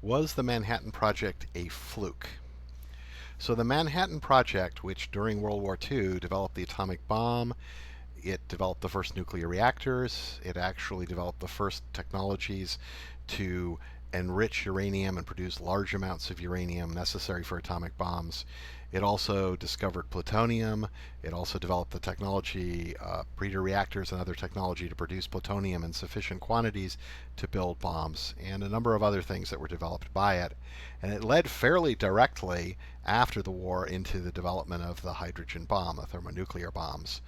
Was the Manhattan Project a fluke? So the Manhattan Project, which during World War II developed the atomic bomb, it developed the first nuclear reactors, it actually developed the first technologies to enrich uranium and produce large amounts of uranium necessary for atomic bombs. It also discovered plutonium. It also developed the technology, breeder reactors and other technology to produce plutonium in sufficient quantities to build bombs, and a number of other things that were developed by it. And it led fairly directly after the war into the development of the hydrogen bomb, the thermonuclear bombs,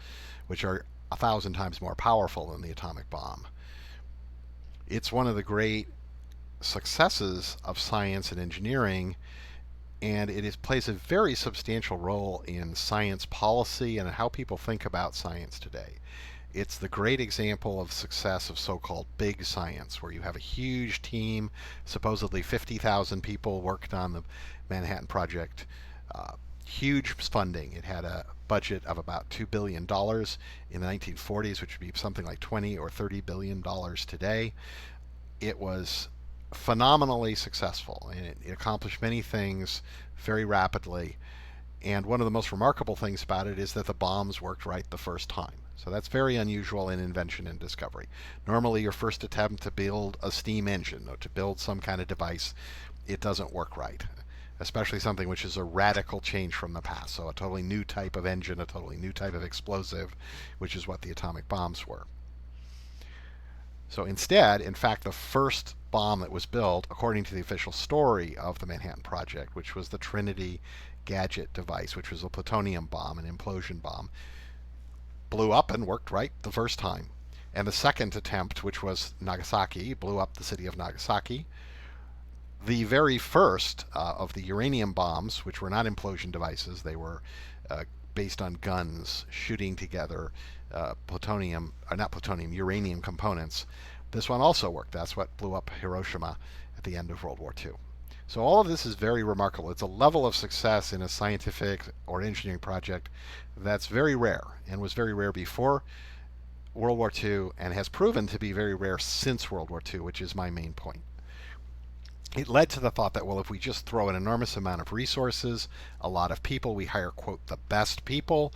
which are 1,000 times more powerful than the atomic bomb. It's one of the great successes of science and engineering, and plays a very substantial role in science policy and how people think about science today. It's the great example of success of so-called big science, where you have a huge team, supposedly 50,000 people worked on the Manhattan Project, huge funding. It had a budget of about $2 billion in the 1940s, which would be something like 20 or 30 billion dollars today. It was phenomenally successful, and it accomplished many things very rapidly. And one of the most remarkable things about it is that the bombs worked right the first time. So that's very unusual in invention and discovery. Normally, your first attempt to build a steam engine or to build some kind of device, it doesn't work right, especially something which is a radical change from the past. So a totally new type of engine, a totally new type of explosive, which is what the atomic bombs were. So instead, in fact, the first bomb that was built, according to the official story of the Manhattan Project, which was the Trinity gadget device, which was a plutonium bomb, an implosion bomb, blew up and worked right the first time. And the second attempt, which was Nagasaki, blew up the city of Nagasaki. The very first of the uranium bombs, which were not implosion devices, they were based on guns shooting together uranium components. This one also worked. That's what blew up Hiroshima at the end of World War II. So all of this is very remarkable. It's a level of success in a scientific or engineering project that's very rare, and was very rare before World War II and has proven to be very rare since World War II, which is my main point. It led to the thought that, well, if we just throw an enormous amount of resources, a lot of people, we hire, quote, the best people,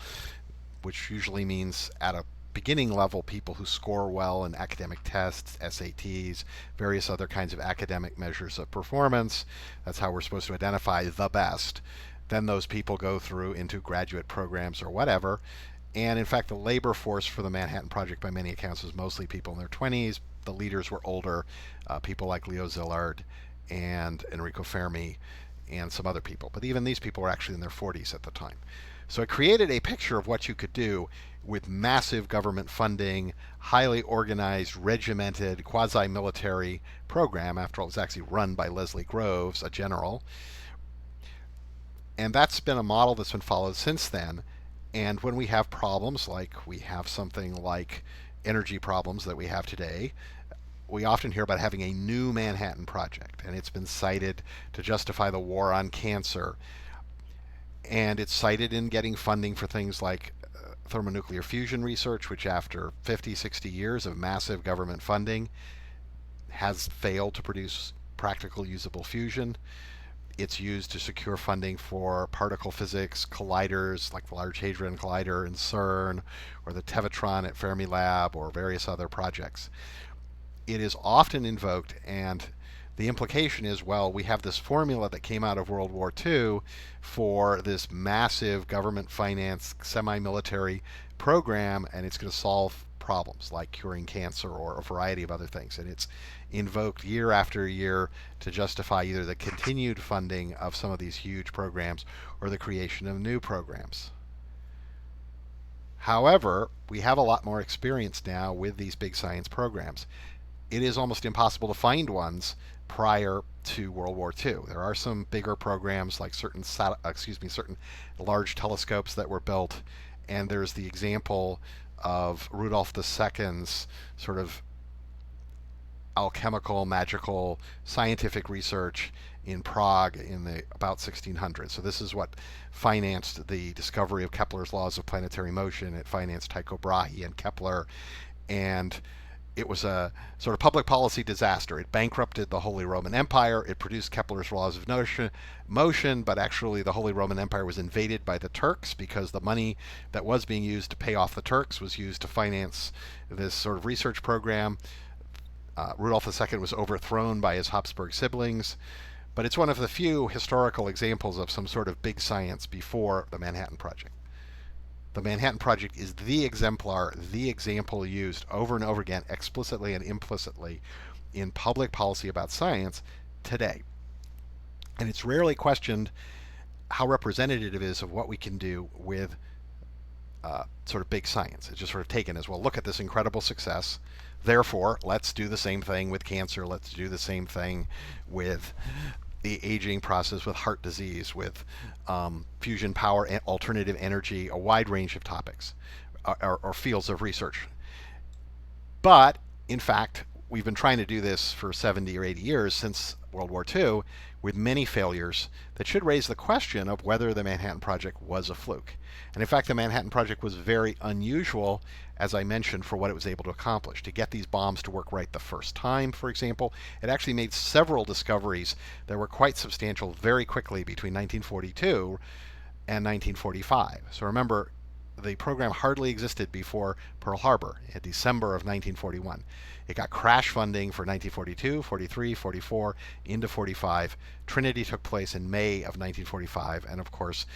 which usually means at a beginning level people who score well in academic tests, SATs, various other kinds of academic measures of performance. That's how we're supposed to identify the best. Then those people go through into graduate programs or whatever. And in fact, the labor force for the Manhattan Project, by many accounts, was mostly people in their 20s. The leaders were older, people like Leo Szilard and Enrico Fermi and some other people. But even these people were actually in their 40s at the time. So it created a picture of what you could do with massive government funding, highly organized, regimented, quasi-military program. After all, it was actually run by Leslie Groves, a general. And that's been a model that's been followed since then. And when we have problems, like we have something like energy problems that we have today, we often hear about having a new Manhattan Project, and it's been cited to justify the war on cancer. And it's cited in getting funding for things like thermonuclear fusion research, which after 50, 60 years of massive government funding has failed to produce practical usable fusion. It's used to secure funding for particle physics colliders like the Large Hadron Collider in CERN, or the Tevatron at Fermilab, or various other projects. It is often invoked, and the implication is, well, we have this formula that came out of World War II for this massive government financed semi-military program, and it's going to solve problems like curing cancer or a variety of other things. And it's invoked year after year to justify either the continued funding of some of these huge programs or the creation of new programs. However, we have a lot more experience now with these big science programs. It is almost impossible to find ones prior to World War II. There are some bigger programs like certain large telescopes that were built, and there's the example of Rudolf II's sort of alchemical, magical, scientific research in Prague in the about 1600s. So this is what financed the discovery of Kepler's laws of planetary motion. It financed Tycho Brahe and Kepler, and It was a sort of public policy disaster. It bankrupted the Holy Roman Empire. It produced Kepler's laws of motion, but actually the Holy Roman Empire was invaded by the Turks because the money that was being used to pay off the Turks was used to finance this sort of research program. Rudolf II was overthrown by his Habsburg siblings, but it's one of the few historical examples of some sort of big science before the Manhattan Project. The Manhattan Project is the exemplar, the example used over and over again, explicitly and implicitly, in public policy about science today. And it's rarely questioned how representative it is of what we can do with sort of big science. It's just sort of taken as, well, look at this incredible success. Therefore, let's do the same thing with cancer. Let's do the same thing with the aging process, with heart disease, with fusion power, alternative energy, a wide range of topics or fields of research. But, in fact, we've been trying to do this for 70 or 80 years since World War II with many failures that should raise the question of whether the Manhattan Project was a fluke. And in fact, the Manhattan Project was very unusual, as I mentioned, for what it was able to accomplish. To get these bombs to work right the first time, for example, it actually made several discoveries that were quite substantial very quickly between 1942 and 1945. So remember, the program hardly existed before Pearl Harbor in December of 1941. It got crash funding for 1942, 43, 44, into 45. Trinity took place in May of 1945, and of course,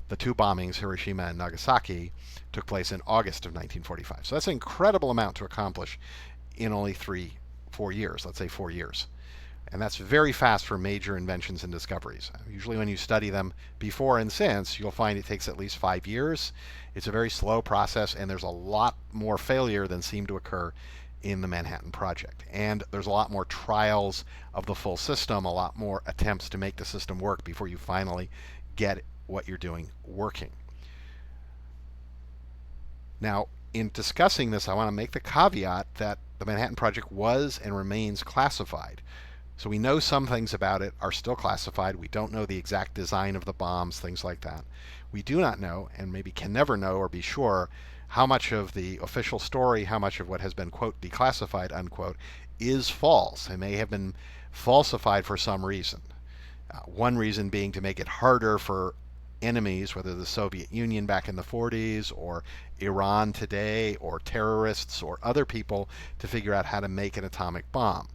the two bombings, Hiroshima and Nagasaki, took place in August of 1945. So that's an incredible amount to accomplish in only 4 years, let's say 4 years. And that's very fast for major inventions and discoveries. Usually when you study them before and since, you'll find it takes at least 5 years. It's a very slow process, and there's a lot more failure than seemed to occur in the Manhattan Project. And there's a lot more trials of the full system, a lot more attempts to make the system work before you finally get what you're doing working. Now, in discussing this, I want to make the caveat that the Manhattan Project was and remains classified. So we know some things about it are still classified. We don't know the exact design of the bombs, things like that. We do not know, and maybe can never know or be sure, how much of the official story, how much of what has been, quote, declassified, unquote, is false and may have been falsified for some reason. One reason being to make it harder for enemies, whether the Soviet Union back in the 40s or Iran today or terrorists or other people, to figure out how to make an atomic bomb.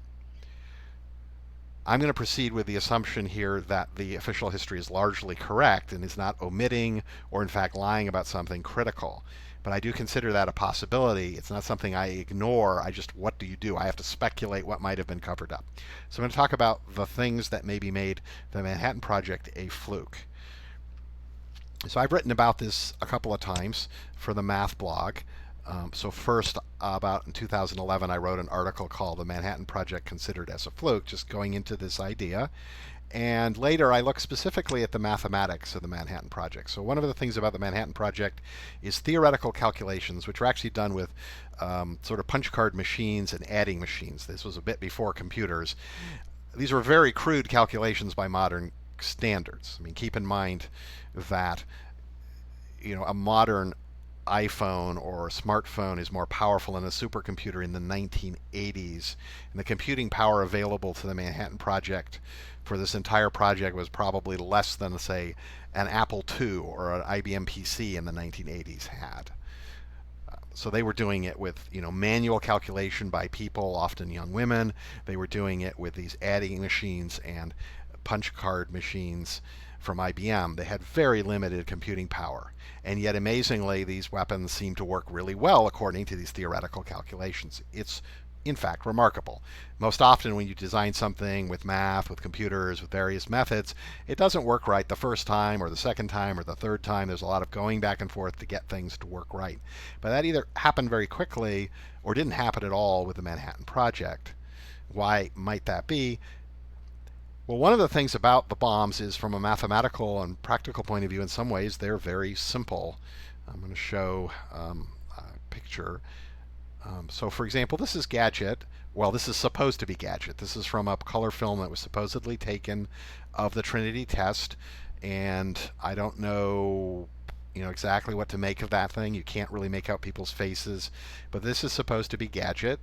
I'm going to proceed with the assumption here that the official history is largely correct and is not omitting or in fact lying about something critical. But I do consider that a possibility. It's not something I ignore. What do you do? I have to speculate what might have been covered up. So I'm going to talk about the things that maybe made the Manhattan Project a fluke. So I've written about this a couple of times for the math blog. So first, about in 2011, I wrote an article called "The Manhattan Project Considered as a Fluke," just going into this idea. And later, I looked specifically at the mathematics of the Manhattan Project. So one of the things about the Manhattan Project is theoretical calculations, which were actually done with sort of punch card machines and adding machines. This was a bit before computers. These were very crude calculations by modern standards. I mean, keep in mind that a modern iPhone or a smartphone is more powerful than a supercomputer in the 1980s, and the computing power available to the Manhattan Project for this entire project was probably less than, say, an Apple II or an IBM PC in the 1980s had. So they were doing it with manual calculation by people, often young women. They were doing it with these adding machines and punch card machines from IBM. They had very limited computing power, and yet amazingly these weapons seem to work really well according to these theoretical calculations. It's in fact remarkable. Most often when you design something with math, with computers, with various methods, it doesn't work right the first time or the second time or the third time. There's a lot of going back and forth to get things to work right. But that either happened very quickly or didn't happen at all with the Manhattan Project. Why might that be? Well, one of the things about the bombs is, from a mathematical and practical point of view, in some ways they're very simple. I'm going to show a picture. So for example, this is Gadget. Well, this is supposed to be Gadget. This is from a color film that was supposedly taken of the Trinity test, and I don't know exactly what to make of that thing. You can't really make out people's faces, but this is supposed to be Gadget.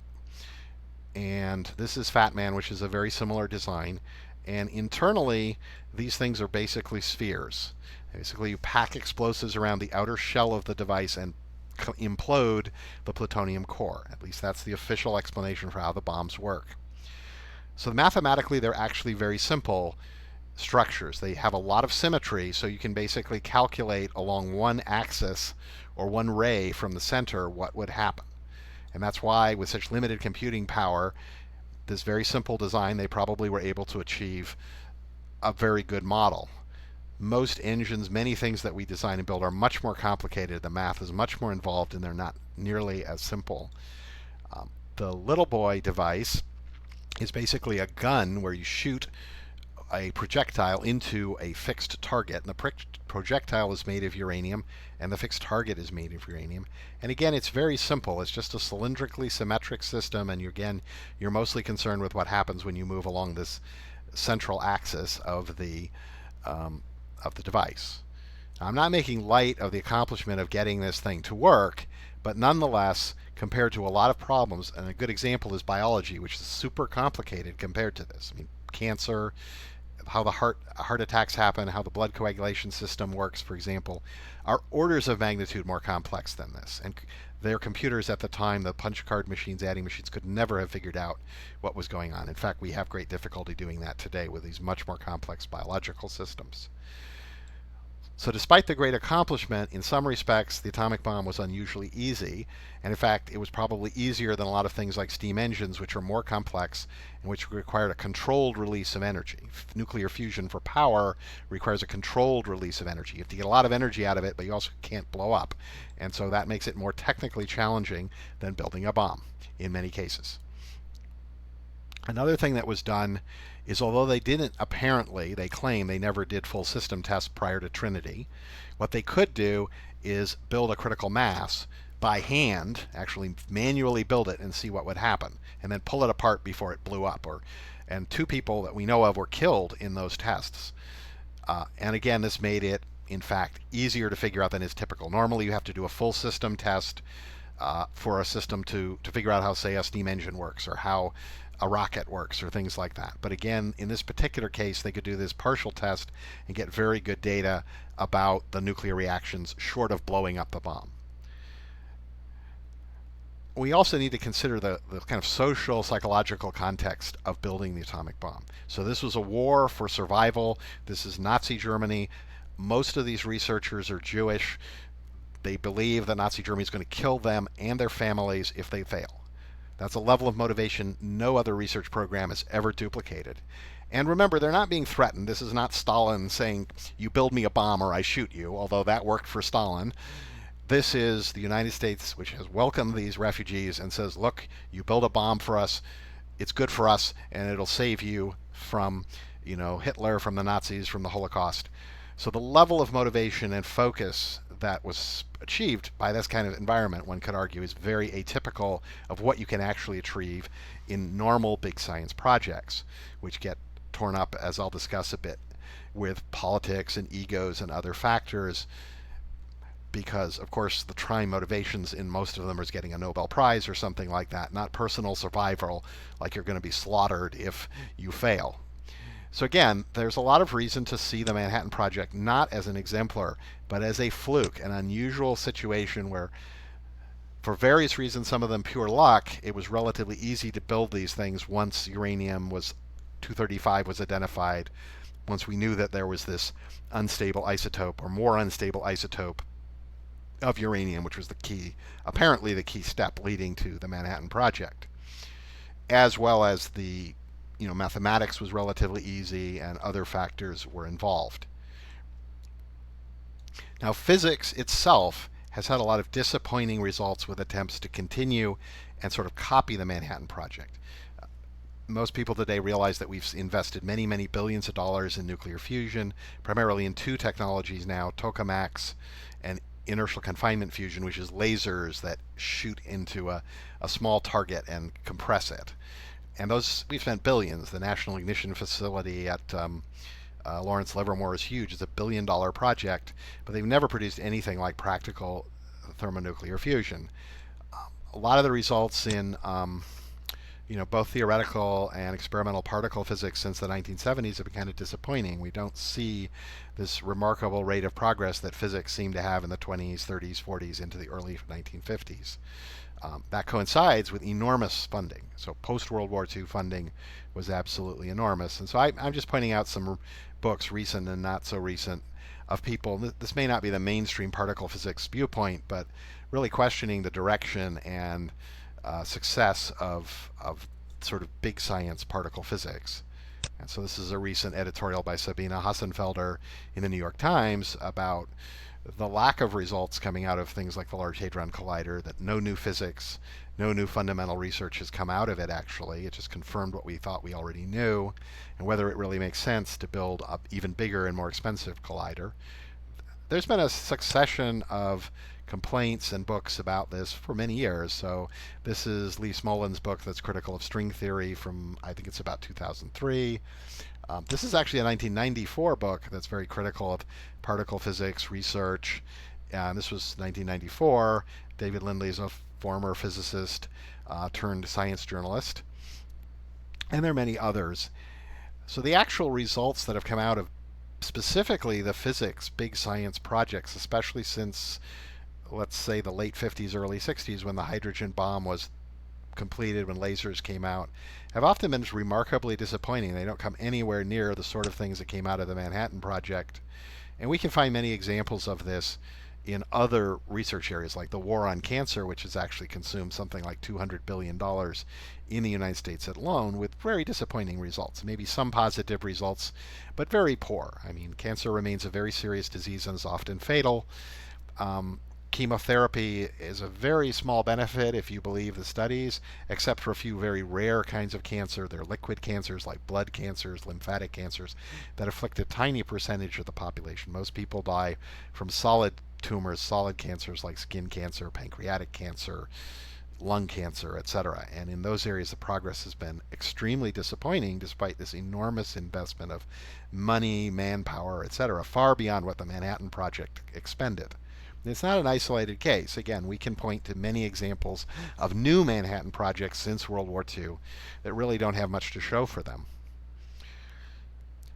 and this is Fat Man, which is a very similar design. And internally, these things are basically spheres. Basically, you pack explosives around the outer shell of the device and implode the plutonium core. At least that's the official explanation for how the bombs work. So mathematically, they're actually very simple structures. They have a lot of symmetry, so you can basically calculate along one axis or one ray from the center what would happen. And that's why, with such limited computing power, this very simple design, they probably were able to achieve a very good model. Most engines, many things that we design and build are much more complicated. The math is much more involved, and they're not nearly as simple. The little boy device is basically a gun where you shoot a projectile into a fixed target, and the projectile is made of uranium, and the fixed target is made of uranium. And again, it's very simple. It's just a cylindrically symmetric system, and you're mostly concerned with what happens when you move along this central axis of the device. Now, I'm not making light of the accomplishment of getting this thing to work, but nonetheless, compared to a lot of problems, and a good example is biology, which is super complicated compared to this. I mean, cancer, how the heart attacks happen, how the blood coagulation system works, for example, are orders of magnitude more complex than this. And their computers at the time, the punch card machines, adding machines, could never have figured out what was going on. In fact, we have great difficulty doing that today with these much more complex biological systems. So despite the great accomplishment, in some respects, the atomic bomb was unusually easy. And in fact, it was probably easier than a lot of things like steam engines, which are more complex and which required a controlled release of energy. Nuclear fusion for power requires a controlled release of energy. You have to get a lot of energy out of it, but you also can't blow up. And so that makes it more technically challenging than building a bomb in many cases. Another thing that was done is, although they didn't apparently, they claim they never did full system tests prior to Trinity, what they could do is build a critical mass by hand, actually manually build it and see what would happen, and then pull it apart before it blew up. And 2 people that we know of were killed in those tests. And again, this made it, in fact, easier to figure out than is typical. Normally, you have to do a full system test for a system to figure out how, say, a steam engine works or how a rocket works or things like that. But again, in this particular case, they could do this partial test and get very good data about the nuclear reactions short of blowing up the bomb. We also need to consider the kind of social, psychological context of building the atomic bomb. So this was a war for survival. This is Nazi Germany. Most of these researchers are Jewish. They believe that Nazi Germany is going to kill them and their families if they fail. That's a level of motivation no other research program has ever duplicated. And remember, they're not being threatened. This is not Stalin saying, you build me a bomb or I shoot you, although that worked for Stalin. This is the United States, which has welcomed these refugees and says, look, you build a bomb for us, it's good for us, and it'll save you from, Hitler, from the Nazis, from the Holocaust. So the level of motivation and focus that was achieved by this kind of environment, one could argue, is very atypical of what you can actually achieve in normal big science projects, which get torn up, as I'll discuss a bit, with politics and egos and other factors, because, of course, the trying motivations in most of them is getting a Nobel Prize or something like that, not personal survival, like you're going to be slaughtered if you fail. So again, there's a lot of reason to see the Manhattan Project not as an exemplar, but as a fluke, an unusual situation where, for various reasons, some of them pure luck, it was relatively easy to build these things once uranium was 235 was identified, once we knew that there was this unstable isotope or more unstable isotope of uranium, which was apparently the key step leading to the Manhattan Project, as well as the mathematics was relatively easy and other factors were involved. Now, physics itself has had a lot of disappointing results with attempts to continue and sort of copy the Manhattan Project. Most people today realize that we've invested many, many billions of dollars in nuclear fusion, primarily in 2 technologies now, tokamaks and inertial confinement fusion, which is lasers that shoot into a small target and compress it. And those, we've spent billions. The National Ignition Facility at Lawrence Livermore is huge. It's $1 billion project, but they've never produced anything like practical thermonuclear fusion. A lot of the results in both theoretical and experimental particle physics since the 1970s have been kind of disappointing. We don't see this remarkable rate of progress that physics seemed to have in the 20s, 30s, 40s into the early 1950s. That coincides with enormous funding. So post-World War II funding was absolutely enormous. And so I'm just pointing out some books, recent and not so recent, of people. This may not be the mainstream particle physics viewpoint, but really questioning the direction and success of sort of big science particle physics. And so this is a recent editorial by Sabine Hassenfelder in the New York Times about the lack of results coming out of things like the Large Hadron Collider, that no new physics, no new fundamental research has come out of it actually. It just confirmed what we thought we already knew, and whether it really makes sense to build an even bigger and more expensive collider. There's been a succession of complaints and books about this for many years. So this is Lee Smolin's book that's critical of string theory from, I think it's about 2003. This is actually a 1994 book that's very critical of particle physics research. This was 1994. David Lindley is a former physicist turned science journalist. And there are many others. So the actual results that have come out of specifically the physics big science projects, especially since, let's say, the late 50s, early 60s, when the hydrogen bomb was completed, when lasers came out, have often been remarkably disappointing. They don't come anywhere near the sort of things that came out of the Manhattan Project. And we can find many examples of this in other research areas, like the war on cancer, which has actually consumed something like $200 billion in the United States alone, with very disappointing results. Maybe some positive results, but very poor. I mean, cancer remains a very serious disease and is often fatal. Chemotherapy is a very small benefit if you believe the studies, except for a few very rare kinds of cancer. They're liquid cancers like blood cancers, lymphatic cancers, that afflict a tiny percentage of the population. Most people die from solid tumors, solid cancers like skin cancer, pancreatic cancer, lung cancer, etc. And in those areas, the progress has been extremely disappointing despite this enormous investment of money, manpower, etc., far beyond what the Manhattan Project expended. It's not an isolated case. Again, we can point to many examples of new Manhattan projects since World War II that really don't have much to show for them.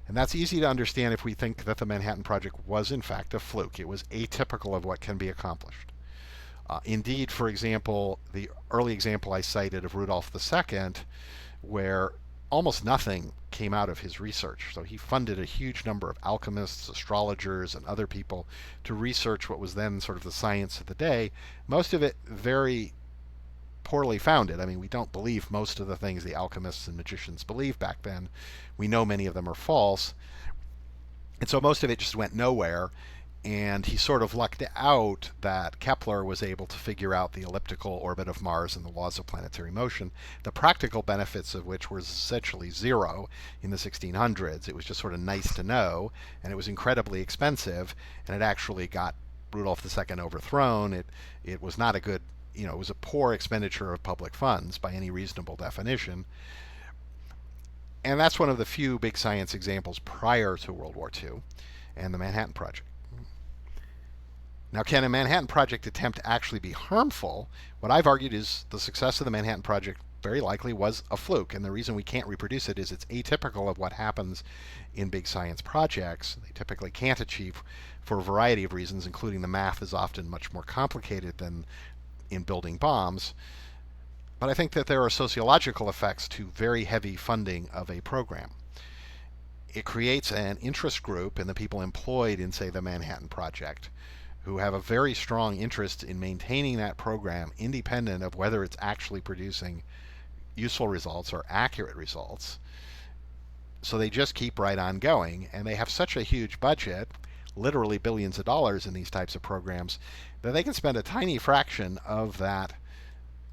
And that's easy to understand if we think that the Manhattan Project was in fact a fluke. It was atypical of what can be accomplished. Indeed, for example, the early example I cited of Rudolf II, where almost nothing came out of his research. So he funded a huge number of alchemists, astrologers, and other people to research what was then sort of the science of the day. Most of it very poorly founded. I mean, we don't believe most of the things the alchemists and magicians believed back then. We know many of them are false. And so most of it just went nowhere. And he sort of lucked out that Kepler was able to figure out the elliptical orbit of Mars and the laws of planetary motion, the practical benefits of which were essentially zero in the 1600s. It was just sort of nice to know, and it was incredibly expensive, and it actually got Rudolf II overthrown. It was not a good, it was a poor expenditure of public funds by any reasonable definition. And that's one of the few big science examples prior to World War II and the Manhattan Project. Now, can a Manhattan Project attempt to actually be harmful? What I've argued is the success of the Manhattan Project very likely was a fluke, and the reason we can't reproduce it is it's atypical of what happens in big science projects. They typically can't achieve for a variety of reasons, including the math is often much more complicated than in building bombs. But I think that there are sociological effects to very heavy funding of a program. It creates an interest group in the people employed in, say, the Manhattan Project, who have a very strong interest in maintaining that program independent of whether it's actually producing useful results or accurate results. So they just keep right on going, and they have such a huge budget, literally billions of dollars in these types of programs, that they can spend a tiny fraction of that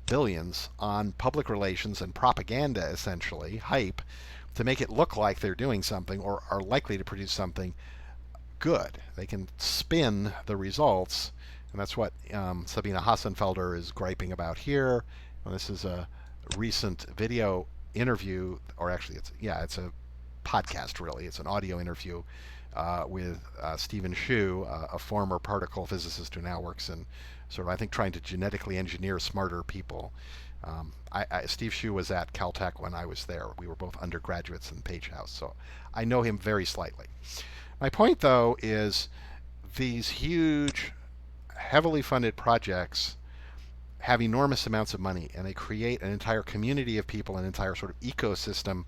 billions on public relations and propaganda, essentially, hype, to make it look like they're doing something or are likely to produce something good. They can spin the results, and that's what Sabine Hassenfelder is griping about here. And this is a recent video interview, or actually, it's a podcast, really. It's an audio interview with Stephen Shu, a former particle physicist who now works in sort of, I think, trying to genetically engineer smarter people. Steve Shue was at Caltech when I was there. We were both undergraduates in Page House, so I know him very slightly. My point, though, is these huge, heavily funded projects have enormous amounts of money, and they create an entire community of people, an entire sort of ecosystem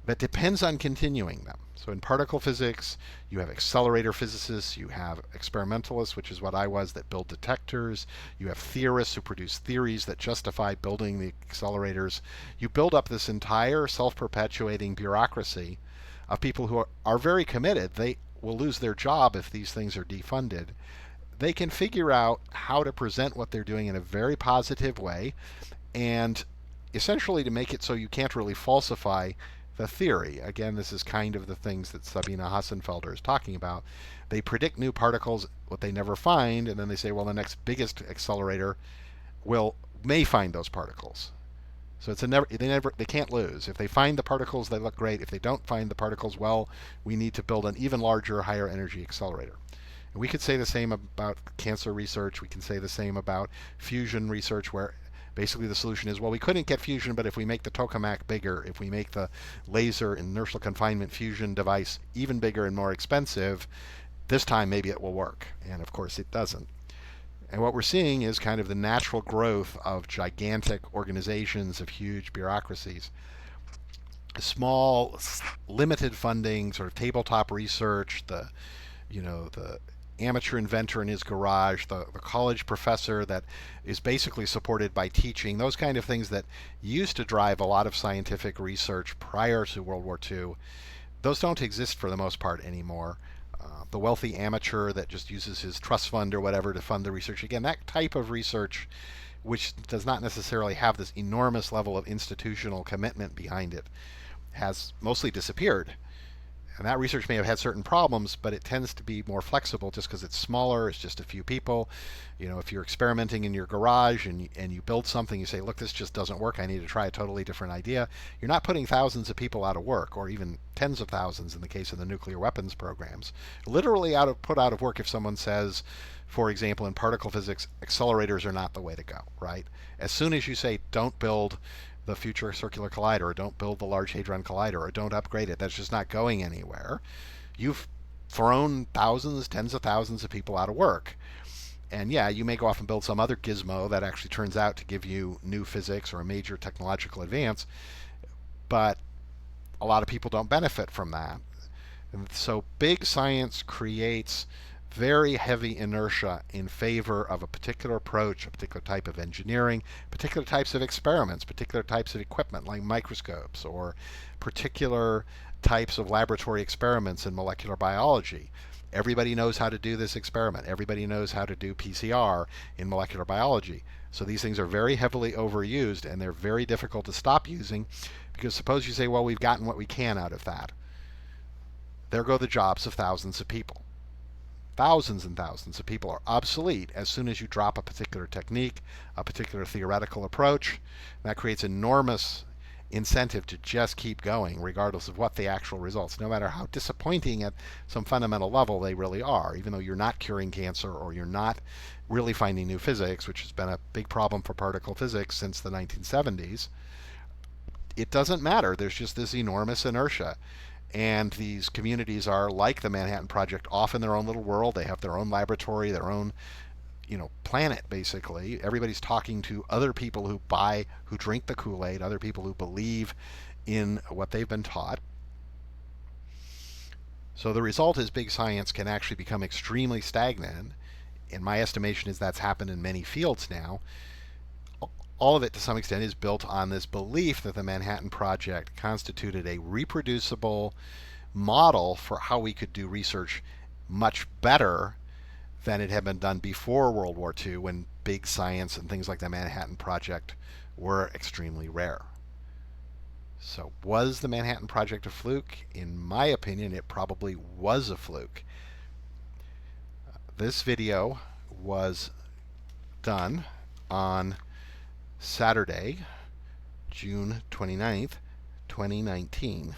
that depends on continuing them. So in particle physics, you have accelerator physicists, you have experimentalists, which is what I was, that build detectors, you have theorists who produce theories that justify building the accelerators. You build up this entire self-perpetuating bureaucracy of people who are very committed. They will lose their job if these things are defunded. They can figure out how to present what they're doing in a very positive way, and essentially to make it so you can't really falsify the theory. Again, this is kind of the things that Sabine Hassenfelder is talking about. They predict new particles, what they never find, and then they say, well, the next biggest accelerator may find those particles. So it's they can't lose. If they find the particles, they look great. If they don't find the particles, well, we need to build an even larger, higher energy accelerator. And we could say the same about cancer research. We can say the same about fusion research, where basically the solution is, well, we couldn't get fusion, but if we make the tokamak bigger, if we make the laser inertial confinement fusion device even bigger and more expensive, this time maybe it will work. And of course it doesn't. And what we're seeing is kind of the natural growth of gigantic organizations, of huge bureaucracies. Small, limited funding, sort of tabletop research, the amateur inventor in his garage, the college professor that is basically supported by teaching, those kind of things that used to drive a lot of scientific research prior to World War II, those don't exist for the most part anymore. The wealthy amateur that just uses his trust fund or whatever to fund the research, again, that type of research, which does not necessarily have this enormous level of institutional commitment behind it, has mostly disappeared. And that research may have had certain problems, but it tends to be more flexible just because it's smaller, it's just a few people. If you're experimenting in your garage and you build something, you say, look, this just doesn't work, I need to try a totally different idea. You're not putting thousands of people out of work, or even tens of thousands in the case of the nuclear weapons programs. Literally put out of work if someone says, for example, in particle physics, accelerators are not the way to go, right? As soon as you say, don't build the Future Circular Collider, or don't build the Large Hadron Collider, or don't upgrade it, that's just not going anywhere, you've thrown thousands, tens of thousands of people out of work. And yeah, you may go off and build some other gizmo that actually turns out to give you new physics or a major technological advance, but a lot of people don't benefit from that. And so big science creates very heavy inertia in favor of a particular approach, a particular type of engineering, particular types of experiments, particular types of equipment like microscopes, or particular types of laboratory experiments in molecular biology. Everybody knows how to do this experiment. Everybody knows how to do PCR in molecular biology. So these things are very heavily overused, and they're very difficult to stop using, because suppose you say, well, we've gotten what we can out of that. There go the jobs of thousands of people. Thousands and thousands of people are obsolete as soon as you drop a particular technique, a particular theoretical approach. That creates enormous incentive to just keep going, regardless of what the actual results, no matter how disappointing at some fundamental level they really are, even though you're not curing cancer or you're not really finding new physics, which has been a big problem for particle physics since the 1970s. It doesn't matter. There's just this enormous inertia. And these communities are like the Manhattan Project, off in their own little world. They have their own laboratory, their own, planet, basically. Everybody's talking to other people who drink the Kool-Aid, other people who believe in what they've been taught. So the result is big science can actually become extremely stagnant. And my estimation is that's happened in many fields now. All of it, to some extent, is built on this belief that the Manhattan Project constituted a reproducible model for how we could do research much better than it had been done before World War II, when big science and things like the Manhattan Project were extremely rare. So was the Manhattan Project a fluke? In my opinion, it probably was a fluke. This video was done on Saturday, June 29th, 2019.